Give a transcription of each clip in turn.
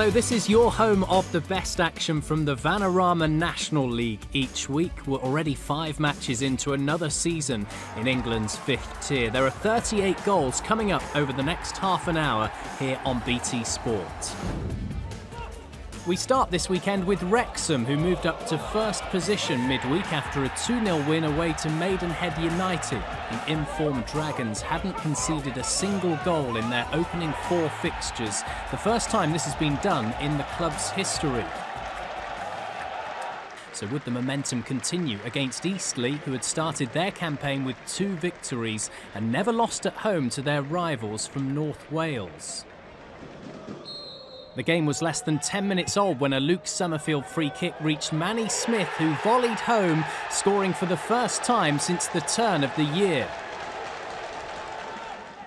Hello, this is your home of the best action from the Vanarama National League each week. We're already 5 matches into another season in England's 5th tier. There are 38 goals coming up over the next half an hour here on BT Sport. We start this weekend with Wrexham, who moved up to first position midweek after a 2-0 win away to Maidenhead United. The informed Dragons hadn't conceded a single goal in their opening 4 fixtures, the first time this has been done in the club's history. So would the momentum continue against Eastleigh, who had started their campaign with 2 victories and never lost at home to their rivals from North Wales? The game was less than 10 minutes old when a Luke Summerfield free kick reached Manny Smith, who volleyed home, scoring for the first time since the turn of the year.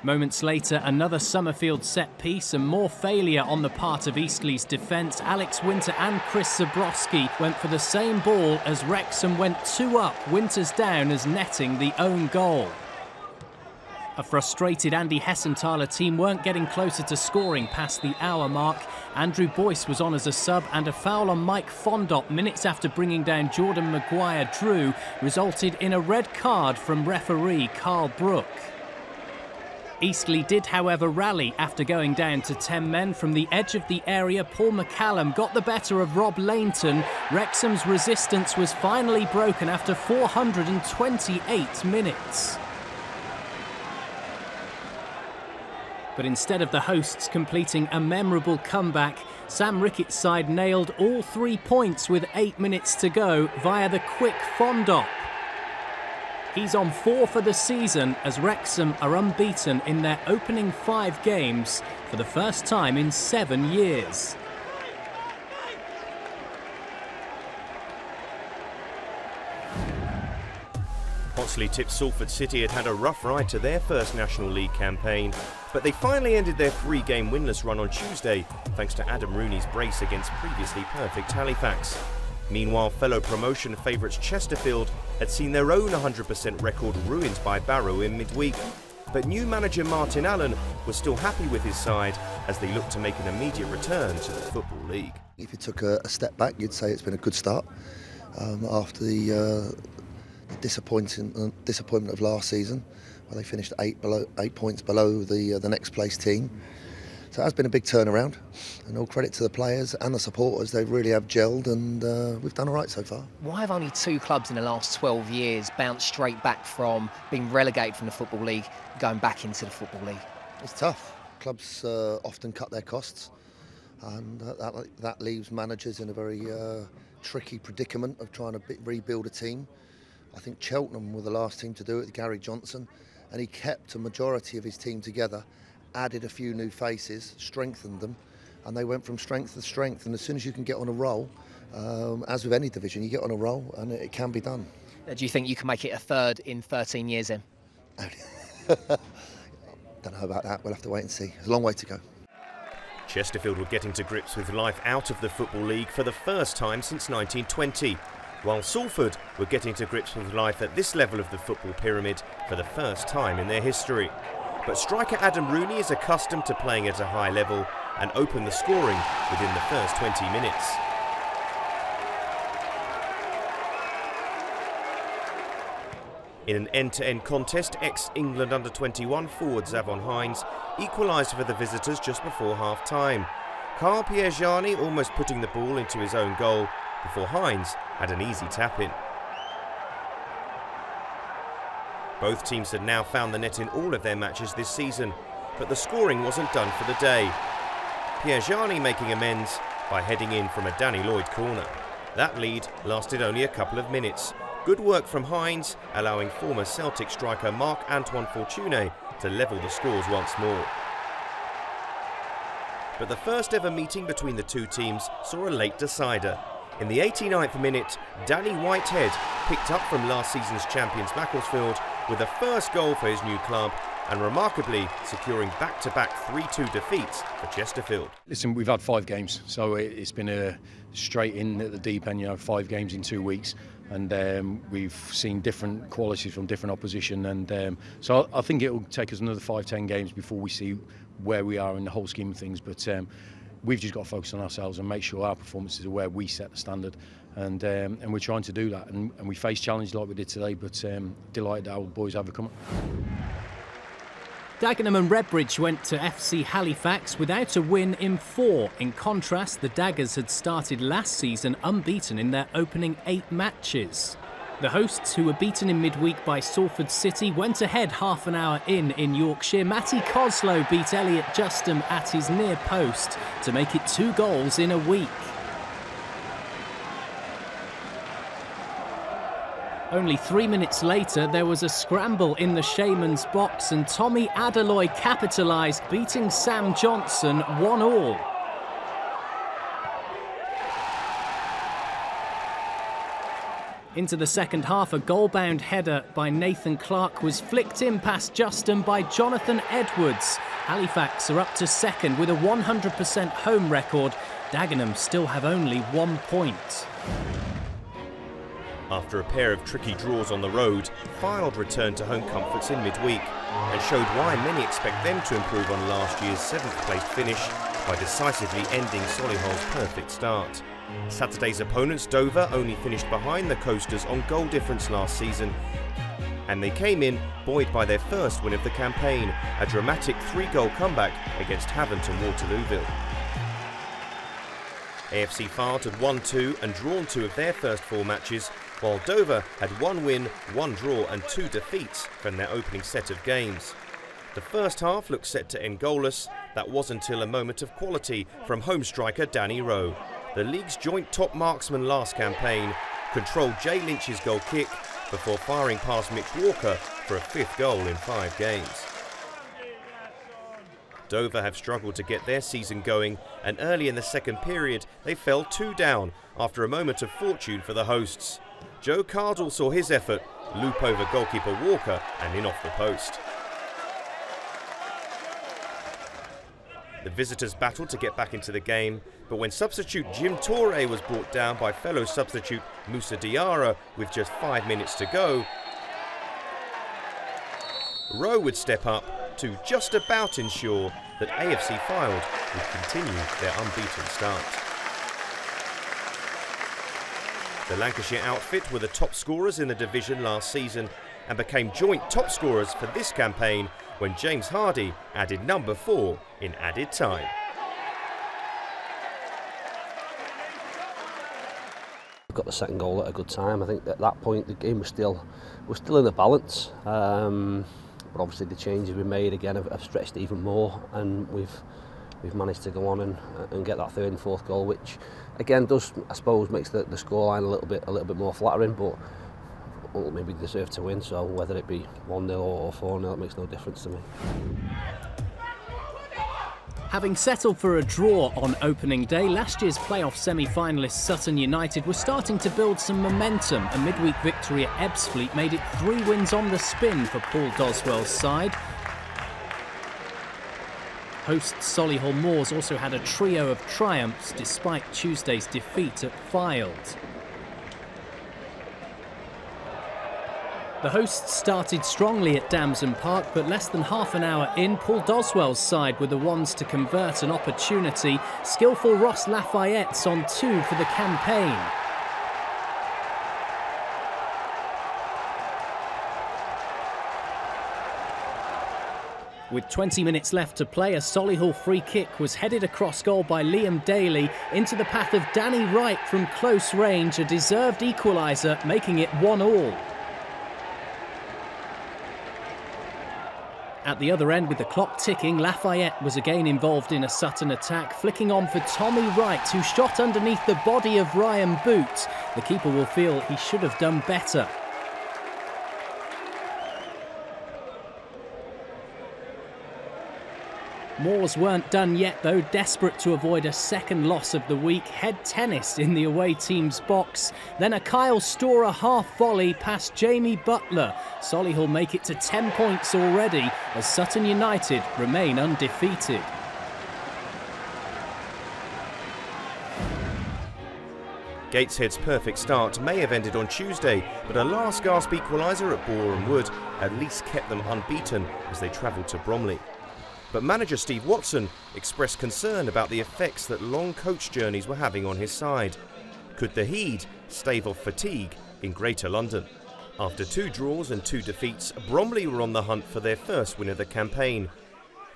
Moments later, another Summerfield set piece and more failure on the part of Eastleigh's defence. Alex Winter and Chris Zabrowski went for the same ball as Wrexham went 2 up, Winters down as netting the own goal. A frustrated Andy Hessenthaler team weren't getting closer to scoring past the hour mark. Andrew Boyce was on as a sub, and a foul on Mike Fondop minutes after bringing down Jordan Maguire-Drew resulted in a red card from referee Carl Brook. Eastleigh did, however, rally after going down to 10 men. From the edge of the area, Paul McCallum got the better of Rob Leyton. Wrexham's resistance was finally broken after 428 minutes. But instead of the hosts completing a memorable comeback, Sam Rickett's side nailed all 3 points with 8 minutes to go via the quick Fondop. He's on 4 for the season as Wrexham are unbeaten in their opening 5 games for the first time in 7 years. Hotsley tipped Salford City had had a rough ride to their first National League campaign, but they finally ended their 3-game winless run on Tuesday thanks to Adam Rooney's brace against previously perfect Halifax. Meanwhile, fellow promotion favourites Chesterfield had seen their own 100% record ruined by Barrow in midweek, but new manager Martin Allen was still happy with his side as they looked to make an immediate return to the Football League. If you took a step back, you'd say it's been a good start after the disappointment of last season, where they finished 8 points below the next place team. So it has been a big turnaround, and all credit to the players and the supporters. They really have gelled, and we've done all right so far. Why have only 2 clubs in the last 12 years bounced straight back from being relegated from the Football League, going back into the Football League? It's tough. Clubs often cut their costs, and that leaves managers in a very tricky predicament of trying to rebuild a team. I think Cheltenham were the last team to do it with Gary Johnson, and he kept a majority of his team together, added a few new faces, strengthened them, and they went from strength to strength. And as soon as you can get on a roll, as with any division, you get on a roll and it can be done. Do you think you can make it a 3rd in 13 years in? Don't know about that, we'll have to wait and see. There's a long way to go. Chesterfield were getting to grips with life out of the Football League for the first time since 1920. While Salford were getting to grips with life at this level of the football pyramid for the first time in their history. But striker Adam Rooney is accustomed to playing at a high level and opened the scoring within the first 20 minutes. In an end-to-end contest, ex-England under-21 forward Zavon Hines equalised for the visitors just before half-time. Carl Piergiani almost putting the ball into his own goal before Hines had an easy tap-in. Both teams had now found the net in all of their matches this season, but the scoring wasn't done for the day. Piergiani making amends by heading in from a Danny Lloyd corner. That lead lasted only a couple of minutes. Good work from Hines, allowing former Celtic striker Marc-Antoine Fortuné to level the scores once more. But the first ever meeting between the two teams saw a late decider. In the 89th minute, Danny Whitehead picked up from last season's champions Macclesfield with a first goal for his new club, and remarkably securing back-to-back 3-2 defeats for Chesterfield. Listen, we've had 5 games, so it's been a straight in at the deep end, 5 games in 2 weeks, and we've seen different qualities from different opposition, and so I think it will take us another 5-10 games before we see where we are in the whole scheme of things, but we've just got to focus on ourselves and make sure our performances are where we set the standard, and we're trying to do that, and we face challenges like we did today, but delighted that our boys have overcome it. Dagenham and Redbridge went to FC Halifax without a win in 4. In contrast, the Daggers had started last season unbeaten in their opening 8 matches. The hosts, who were beaten in midweek by Salford City, went ahead half an hour in Yorkshire. Matty Coslow beat Elliot Justin at his near post to make it 2 goals in a week. Only 3 minutes later, there was a scramble in the Shaman's box and Tommy Adeloy capitalised, beating Sam Johnson 1-1. Into the second half, a goal-bound header by Nathan Clark was flicked in past Justin by Jonathan Edwards. Halifax are up to second with a 100% home record. Dagenham still have only 1 point. After a pair of tricky draws on the road, Fylde returned to home comforts in midweek and showed why many expect them to improve on last year's 7th-place finish by decisively ending Solihull's perfect start. Saturday's opponents, Dover, only finished behind the Coasters on goal difference last season, and they came in buoyed by their first win of the campaign, a dramatic 3-goal comeback against Havant and Waterlooville. AFC Fylde had won 2 and drawn 2 of their first 4 matches, while Dover had 1 win, 1 draw and 2 defeats from their opening set of games. The first half looked set to end goalless. That was until a moment of quality from home striker Danny Rowe. The league's joint top marksman last campaign controlled Jay Lynch's goal kick before firing past Mitch Walker for a 5th goal in 5 games. Dover have struggled to get their season going, and early in the second period they fell 2 down after a moment of fortune for the hosts. Joe Cardle saw his effort loop over goalkeeper Walker and in off the post. The visitors battled to get back into the game, but when substitute Jim Torre was brought down by fellow substitute Moussa Diarra with just 5 minutes to go, Rowe would step up to just about ensure that AFC Fylde would continue their unbeaten start. The Lancashire outfit were the top scorers in the division last season and became joint top scorers for this campaign when James Hardy added number 4 in added time. We got the second goal at a good time. I think at that point the game was still in the balance, but obviously the changes we made again have stretched it even more, and we've managed to go on and get that 3rd and 4th goal, which again does, I suppose, makes the scoreline a little bit more flattering, but ultimately we deserve to win, so whether it be 1-0 or 4-0, it makes no difference to me. Having settled for a draw on opening day, last year's playoff semi-finalists Sutton United were starting to build some momentum. A midweek victory at Ebbsfleet made it 3 wins on the spin for Paul Doswell's side. Hosts Solihull Moors also had a trio of triumphs despite Tuesday's defeat at Fylde. The hosts started strongly at Damson Park, but less than half an hour in, Paul Doswell's side were the ones to convert an opportunity. Skillful Ross Lafayette's on 2 for the campaign. With 20 minutes left to play, a Solihull free kick was headed across goal by Liam Daly into the path of Danny Wright from close range, a deserved equaliser, making it 1-1. At the other end, with the clock ticking, Lafayette was again involved in a Sutton attack, flicking on for Tommy Wright, who shot underneath the body of Ryan Boot. The keeper will feel he should have done better. Moors weren't done yet though, desperate to avoid a second loss of the week. Head tennis in the away team's box. Then a Kyle Storer half volley past Jamie Butler. Solihull make it to 10 points already as Sutton United remain undefeated. Gateshead's perfect start may have ended on Tuesday, but a last-gasp equaliser at Boreham Wood at least kept them unbeaten as they travelled to Bromley. But manager Steve Watson expressed concern about the effects that long coach journeys were having on his side. Could the Heed stave off fatigue in Greater London? After 2 draws and 2 defeats, Bromley were on the hunt for their first win of the campaign.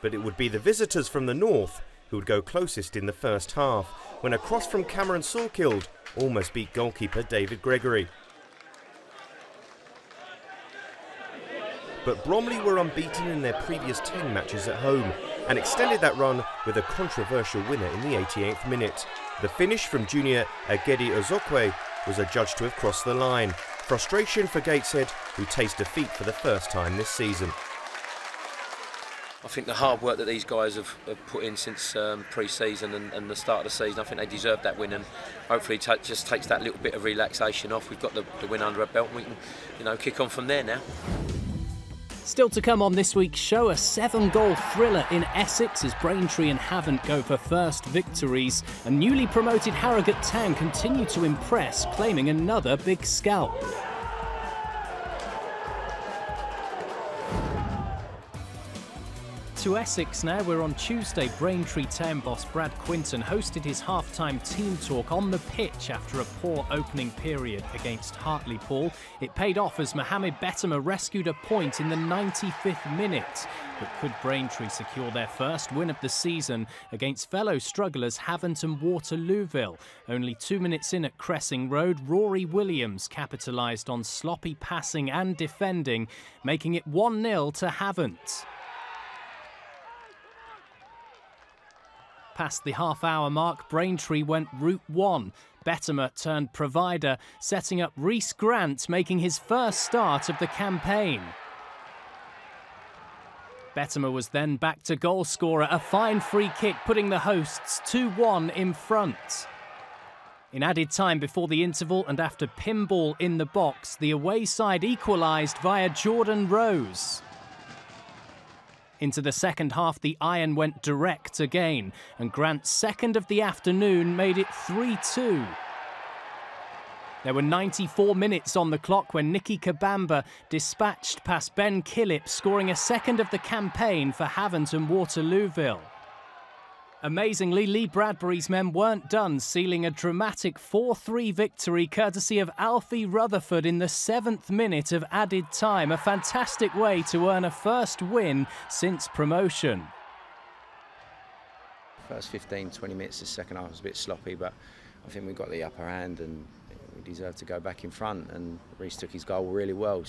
But it would be the visitors from the north who would go closest in the first half, when a cross from Cameron Sorkild almost beat goalkeeper David Gregory. But Bromley were unbeaten in their previous 10 matches at home and extended that run with a controversial winner in the 88th minute. The finish from junior Agedi Ozokwe was adjudged to have crossed the line. Frustration for Gateshead, who taste defeat for the first time this season. I think the hard work that these guys have put in since pre-season and the start of the season, I think they deserve that win, and hopefully just takes that little bit of relaxation off. We've got the win under our belt, and we can, kick on from there now. Still to come on this week's show, a 7-goal thriller in Essex as Braintree and Havant go for first victories, and newly promoted Harrogate Town continue to impress, claiming another big scalp. To Essex now, we're on Tuesday. Braintree Town boss Brad Quinton hosted his half-time team talk on the pitch after a poor opening period against Hartlepool. It paid off as Mohamed Bettimer rescued a point in the 95th minute. But could Braintree secure their first win of the season against fellow strugglers Havant and Waterlooville? Only 2 minutes in at Cressing Road, Rory Williams capitalised on sloppy passing and defending, making it 1-0 to Havant. Past the half-hour mark, Braintree went route 1. Bettimer turned provider, setting up Rhys Grant, making his first start of the campaign. Bettimer was then back to goal scorer, a fine free kick, putting the hosts 2-1 in front. In added time before the interval and after pinball in the box, the away side equalised via Jordan Rose. Into the second half, the Iron went direct again, and Grant's second of the afternoon made it 3-2. There were 94 minutes on the clock when Nicky Kabamba dispatched past Ben Killip, scoring a second of the campaign for Havant and Waterlooville. Amazingly, Lee Bradbury's men weren't done, sealing a dramatic 4-3 victory courtesy of Alfie Rutherford in the 7th minute of added time. A fantastic way to earn a first win since promotion. First 15-20 minutes of the second half was a bit sloppy, but I think we got the upper hand and we deserved to go back in front, and Rhys took his goal really well.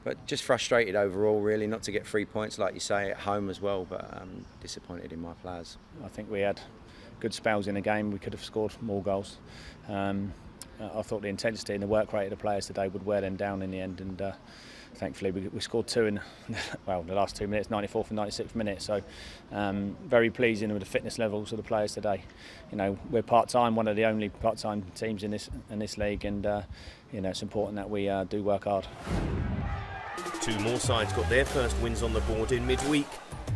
But just frustrated overall, really, not to get 3 points, like you say, at home as well, but disappointed in my players. I think we had good spells in the game. We could have scored more goals. I thought the intensity and the work rate of the players today would wear them down in the end, and thankfully we scored 2 in the last 2 minutes, 94th and 96th minute. So very pleasing with the fitness levels of the players today. We're part-time, one of the only part-time teams in this league, and it's important that we do work hard. 2 more sides got their first wins on the board in midweek.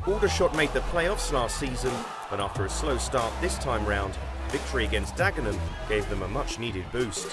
Aldershot made the playoffs last season, but after a slow start this time round, victory against Dagenham gave them a much-needed boost.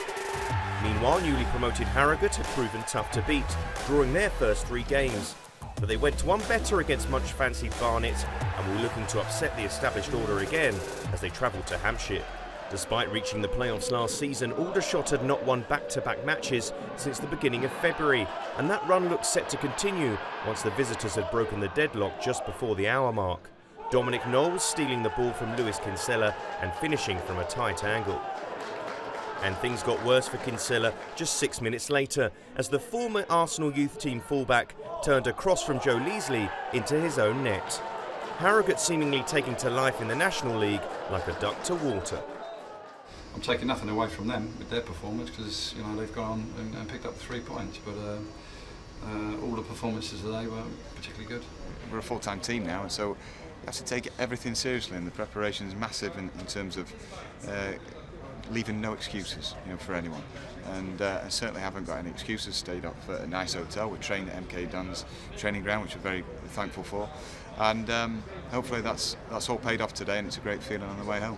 Meanwhile, newly promoted Harrogate had proven tough to beat, drawing their first 3 games. But they went one better against much-fancied Barnet and were looking to upset the established order again as they travelled to Hampshire. Despite reaching the playoffs last season, Aldershot had not won back-to-back matches since the beginning of February, and that run looked set to continue once the visitors had broken the deadlock just before the hour mark. Dominic Knowles stealing the ball from Lewis Kinsella and finishing from a tight angle. And things got worse for Kinsella just 6 minutes later as the former Arsenal youth team fullback turned a cross from Joe Leasley into his own net. Harrogate seemingly taking to life in the National League like a duck to water. I'm taking nothing away from them with their performance because they've gone and picked up 3 points, but all the performances today were particularly good. We're a full-time team now, and so you have to take everything seriously, and the preparation is massive in terms of leaving no excuses for anyone. And I certainly haven't got any excuses. Stayed up at a nice hotel. We trained at MK Dunn's training ground, which we're very thankful for, and hopefully that's all paid off today, and it's a great feeling on the way home.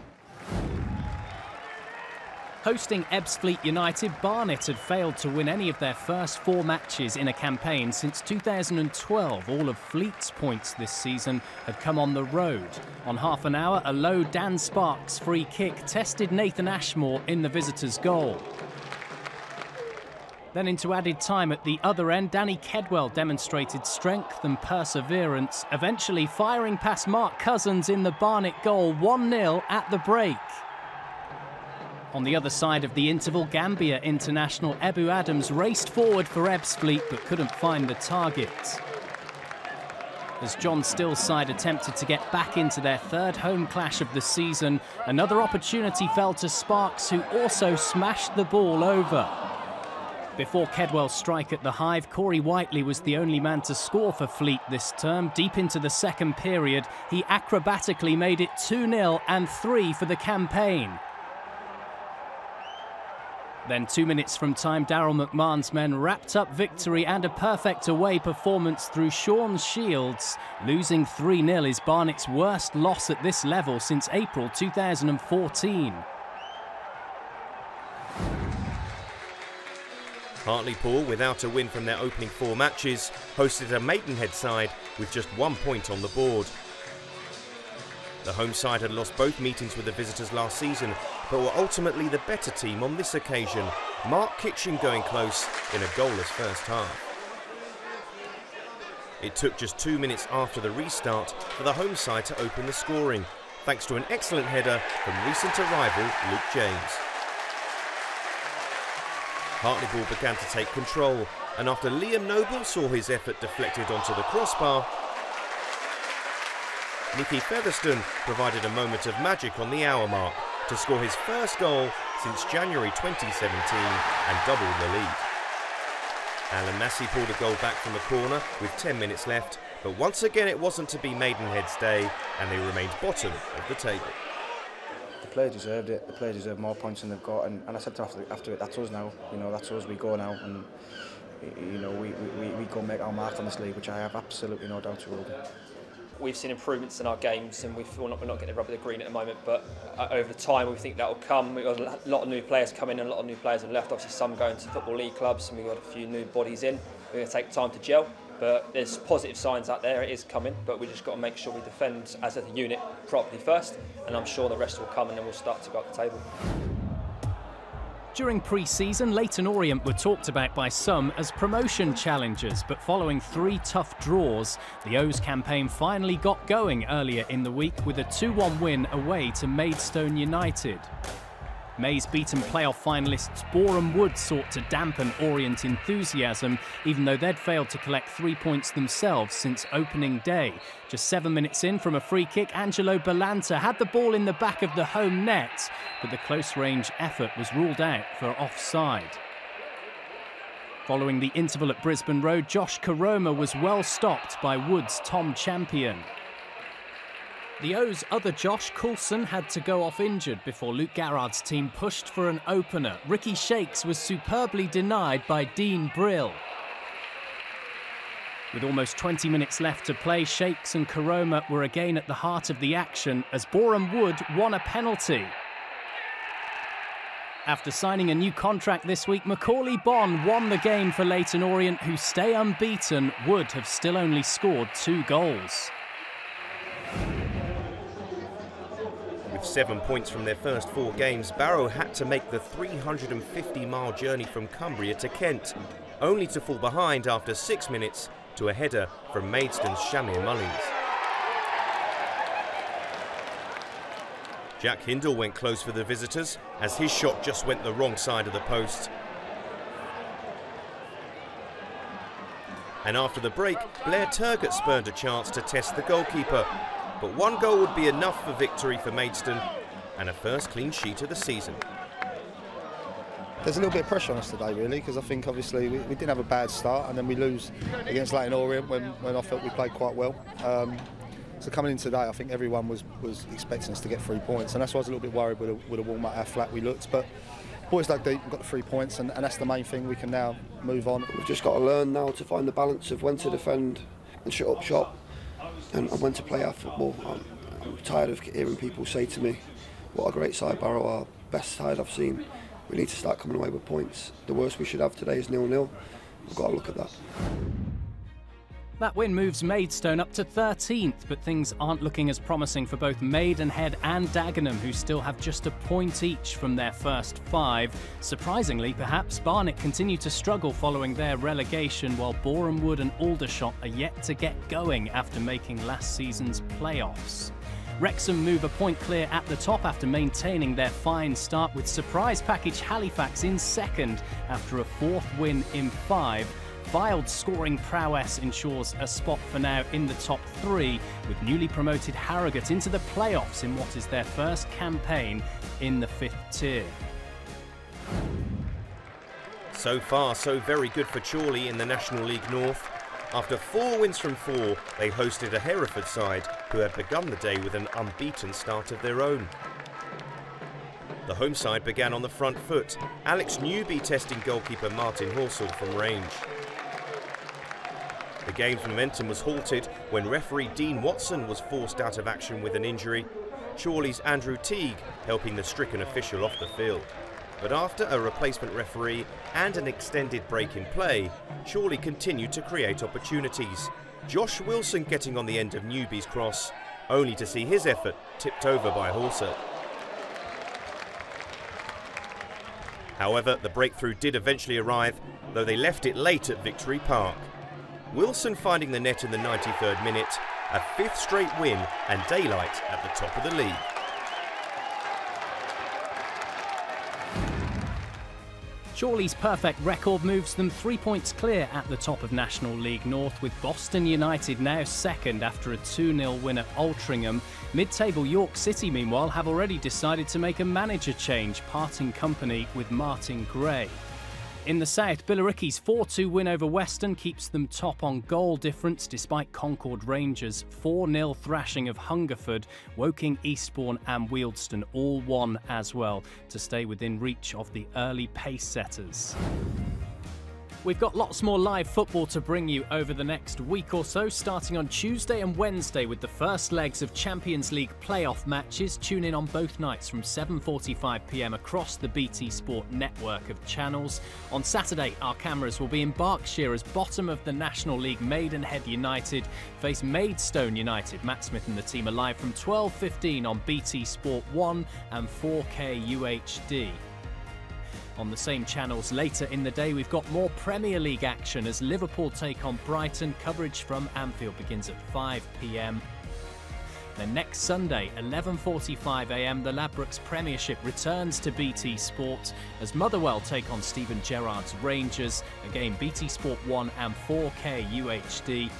Hosting Ebbsfleet United, Barnet had failed to win any of their first 4 matches in a campaign since 2012. All of Fleet's points this season had come on the road. On half an hour, a low Dan Sparks free kick tested Nathan Ashmore in the visitors' goal. Then into added time at the other end, Danny Kedwell demonstrated strength and perseverance, eventually firing past Mark Cousins in the Barnet goal, 1-0 at the break. On the other side of the interval, Gambia international Ebu Adams raced forward for Ebbsfleet but couldn't find the target. As John Still's side attempted to get back into their 3rd home clash of the season, another opportunity fell to Sparks, who also smashed the ball over. Before Kedwell's strike at the Hive, Corey Whiteley was the only man to score for Fleet this term. Deep into the second period, he acrobatically made it 2-0 and 3 for the campaign. Then 2 minutes from time, Daryl McMahon's men wrapped up victory and a perfect away performance through Sean Shields. Losing 3-0 is Barnet's worst loss at this level since April 2014. Hartlepool, without a win from their opening 4 matches, hosted a Maidenhead side with just 1 point on the board. The home side had lost both meetings with the visitors last season, but were ultimately the better team on this occasion. Mark Kitchen going close in a goalless first half. It took just 2 minutes after the restart for the home side to open the scoring, thanks to an excellent header from recent arrival Luke James. Hartlepool began to take control, and after Liam Noble saw his effort deflected onto the crossbar, Nicky Featherstone provided a moment of magic on the hour mark to score his first goal since January 2017 and double the lead. Alan Massey pulled a goal back from the corner with 10 minutes left, but once again it wasn't to be Maidenhead's day, and they remained bottom of the table. The players deserved it. The players deserve more points than they've got, and I said after it, that's us now. You know, that's us. We go now, and you know, we go make our mark on this league, which I have absolutely no doubt we will do. We've seen improvements in our games, and we're not getting the rub of the green at the moment, but over time we think that will come. We've got a lot of new players coming and a lot of new players have left. Obviously some going to Football League clubs, and we've got a few new bodies in. We're going to take time to gel, but there's positive signs out there. It is coming, but we just got to make sure we defend as a unit properly first, and I'm sure the rest will come, and then we'll start to go up the table. During pre-season, Leyton Orient were talked about by some as promotion challengers, but following 3 tough draws, the O's campaign finally got going earlier in the week with a 2-1 win away to Maidstone United. May's beaten playoff finalists Boreham Wood sought to dampen Orient enthusiasm, even though they'd failed to collect 3 points themselves since opening day. Just 7 minutes in from a free kick, Angelo Balanta had the ball in the back of the home net, but the close-range effort was ruled out for offside. Following the interval at Brisbane Road, Josh Karoma was well stopped by Wood's Tom Champion. The O's other Josh, Coulson, had to go off injured before Luke Garrard's team pushed for an opener. Ricky Shakes was superbly denied by Dean Brill. With almost 20 minutes left to play, Shakes and Karoma were again at the heart of the action as Boreham Wood won a penalty. After signing a new contract this week, Macaulay Bonne won the game for Leyton Orient, who stay unbeaten. Wood have still only scored 2 goals. With 7 points from their first 4 games, Barrow had to make the 350-mile journey from Cumbria to Kent, only to fall behind after 6 minutes to a header from Maidstone's Shamir Mullins. Jack Hindle went close for the visitors as his shot just went the wrong side of the post. And after the break, Blair Turgott spurned a chance to test the goalkeeper. But 1 goal would be enough for victory for Maidstone and a first clean sheet of the season. There's a little bit of pressure on us today, really, because I think obviously we didn't have a bad start, and then we lose against Leyton Orient when I felt we played quite well. So coming in today, I think everyone was expecting us to get 3 points, and that's why I was a little bit worried with a warm up how flat we looked. But boys dug deep and got the 3 points, and that's the main thing. We can now move on. We've just got to learn now to find the balance of when to defend and shut up shop, and when to play our football. I'm tired of hearing people say to me, what a great side Barrow are, best side I've seen. we need to start coming away with points. The worst we should have today is 0-0. We've got to look at that. That win moves Maidstone up to 13th, but things aren't looking as promising for both Maidenhead and Dagenham, who still have just a point each from their first 5. Surprisingly, perhaps, Barnet continue to struggle following their relegation, while Boreham Wood and Aldershot are yet to get going after making last season's playoffs. Wrexham move a point clear at the top after maintaining their fine start, with surprise package Halifax in second after a 4th win in 5. Fylde's scoring prowess ensures a spot for now in the top 3, with newly promoted Harrogate into the playoffs in what is their first campaign in the 5th tier. So far, so very good for Chorley in the National League North. After 4 wins from 4, they hosted a Hereford side who had begun the day with an unbeaten start of their own. The home side began on the front foot, Alex Newby testing goalkeeper Martin Horsell from range. The game's momentum was halted when referee Dean Watson was forced out of action with an injury, Chorley's Andrew Teague helping the stricken official off the field. But after a replacement referee and an extended break in play, Chorley continued to create opportunities. Josh Wilson getting on the end of Newby's cross, only to see his effort tipped over by Horsell. However, the breakthrough did eventually arrive, though they left it late at Victory Park. Wilson finding the net in the 93rd minute, a 5th straight win and daylight at the top of the league. Chorley's perfect record moves them 3 points clear at the top of National League North, with Boston United now second after a 2-0 win at Altrincham. Mid-table York City, meanwhile, have already decided to make a manager change, parting company with Martin Gray. In the south, Billericay's 4-2 win over Weston keeps them top on goal difference despite Concord Rangers' 4-0 thrashing of Hungerford. Woking, Eastbourne and Wealdstone all won as well to stay within reach of the early pace setters. We've got lots more live football to bring you over the next week or so, starting on Tuesday and Wednesday with the first legs of Champions League playoff matches. Tune in on both nights from 7:45 p.m. across the BT Sport network of channels. On Saturday, our cameras will be in Berkshire as bottom of the National League Maidenhead United face Maidstone United. Matt Smith and the team are live from 12:15 on BT Sport 1 and 4K UHD. On the same channels later in the day, we've got more Premier League action as Liverpool take on Brighton. Coverage from Anfield begins at 5 p.m. Then next Sunday, 11:45 a.m, the Ladbrokes Premiership returns to BT Sport as Motherwell take on Steven Gerrard's Rangers. Again, BT Sport 1 and 4K UHD.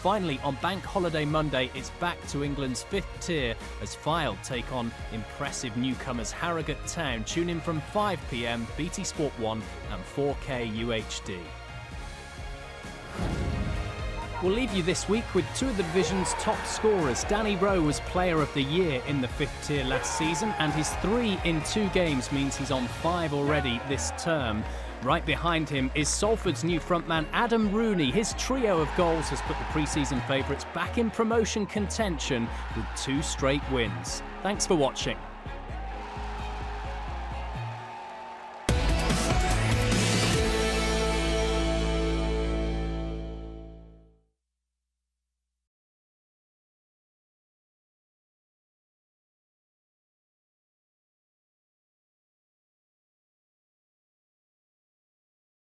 Finally, on Bank Holiday Monday, it's back to England's 5th tier as Fylde take on impressive newcomers Harrogate Town. Tune in from 5 p.m, BT Sport 1 and 4K UHD. We'll leave you this week with 2 of the division's top scorers. Danny Rowe was Player of the Year in the 5th tier last season, and his 3 in 2 games means he's on 5 already this term. Right behind him is Salford's new frontman Adam Rooney. His trio of goals has put the pre-season favourites back in promotion contention with 2 straight wins. Thanks for watching.